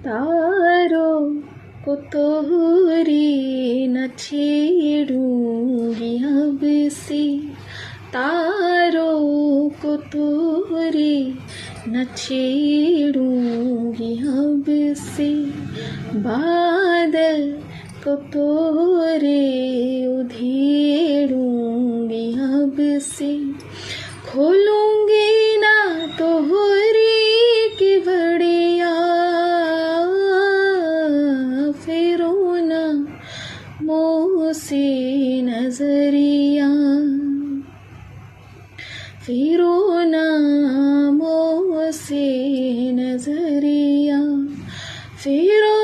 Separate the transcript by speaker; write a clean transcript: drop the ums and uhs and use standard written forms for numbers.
Speaker 1: तारों को तोहरी न छेड़ूंगी अब से, तारों को तोहरी न छेड़ूंगी अब से, बादल को तोरे उधेड़ूंगी अब से, खोलूंगी ना तोहरी की बड़िया, फेरो ना मुँह से नजरिया, फेरो ना मुँह से नजरिया, फेरो